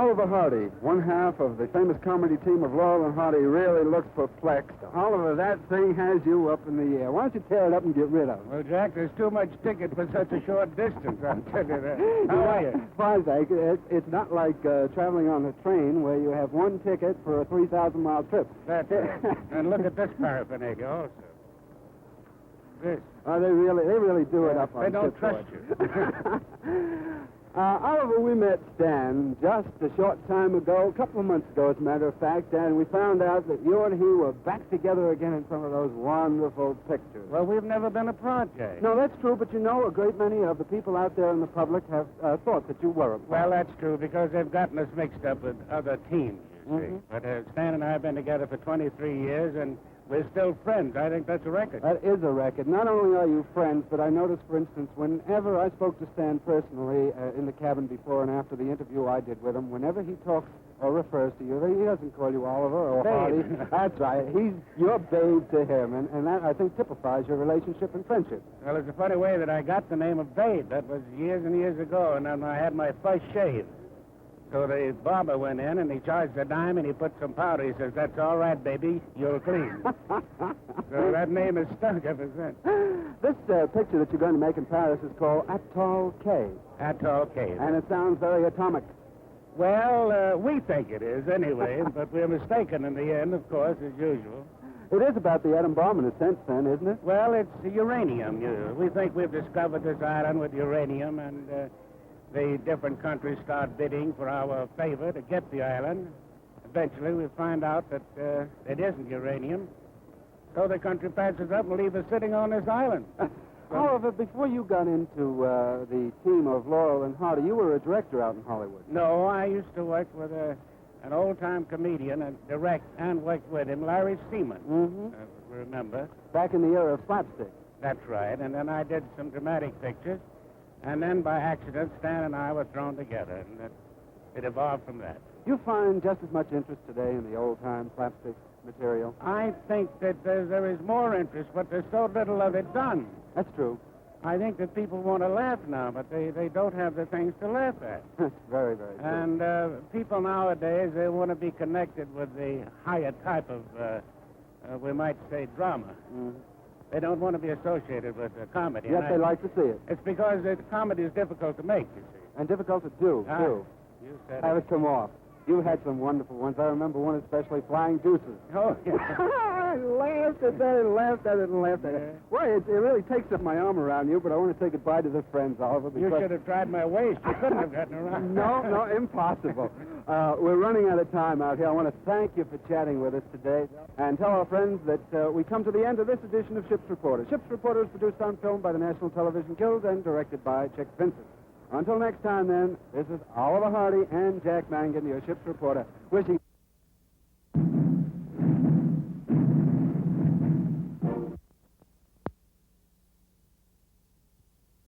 Oliver Hardy, one half of the famous comedy team of Laurel and Hardy, really looks perplexed. Oliver, that thing has you up in the air. Why don't you tear it up and get rid of it? Well, Jack, there's too much ticket for such a short distance, I'll tell you that. How are you? Fine, thank you. It's not like traveling on a train where you have one ticket for a 3,000-mile trip. That's right. And look at this paraphernalia also. This. Oh, they really do it up on They don't shipboard. trust you. Oliver, we met Stan just a short time ago, a couple of months ago, as a matter of fact, and we found out that you and he were back together again in some of those wonderful pictures. Well, we've never been a project. No, that's true, but you know, a great many of the people out there in the public have thought that you were a project. Well, that's true, because they've gotten us mixed up with other teams, you see. But Stan and I have been together for 23 years, and we're still friends. I think that's a record. That is a record. Not only are you friends, but I noticed, for instance, whenever I spoke to Stan personally in the cabin before and after the interview I did with him, whenever he talks or refers to you, he doesn't call you Oliver or Hardy. That's right. You're Babe to him, and that, I think, typifies your relationship and friendship. Well, it's a funny way that I got the name of Babe. That was years and years ago, and then I had my first shave. So the barber went in, and he charged a dime, and he put some powder. He says, "That's all right, baby. You're clean." So that name is stuck ever since. This picture that you're going to make in Paris is called Atoll K. Atoll K. And it sounds very atomic. Well, we think it is, anyway, but we're mistaken in the end, of course, as usual. It is about the atom bomb in a sense, then, isn't it? Well, it's uranium. We think we've discovered this island with uranium, and the different countries start bidding for our favor to get the island. Eventually, we find out that it isn't uranium. So the country passes up and leaves us sitting on this island. However, before you got into the team of Laurel and Hardy, you were a director out in Hollywood. No, I used to work with an old-time comedian and direct and worked with him, Larry Seaman. Remember? Back in the era of slapstick. That's right. And then I did some dramatic pictures. And then, by accident, Stan and I were thrown together, and it evolved from that. You find just as much interest today in the old-time slapstick material? I think that there is more interest, but there's so little of it done. That's true. I think that people want to laugh now, but they don't have the things to laugh at. That's very, very true. And people nowadays, they want to be connected with the higher type of, we might say, drama. They don't want to be associated with comedy. Yet they like to see it. It's because comedy is difficult to make, you see. And difficult to do, too. You said Have it come off. You had some wonderful ones. I remember one especially, Flying Deuces. Oh, yeah. I laughed at that and laughed at it and laughed at it. Well, it really takes up my arm around you, but I want to say goodbye to the friends, Oliver. You should have tried my waist. You couldn't have gotten around. No, impossible. We're running out of time out here. I want to thank you for chatting with us today and tell our friends that we come to the end of this edition of Ship's Reporter. Ship's Reporter is produced on film by the National Television Guild and directed by Chick Vincent. Until next time, then, this is Oliver Hardy and Jack Mangan, your Ship's Reporter, wishing...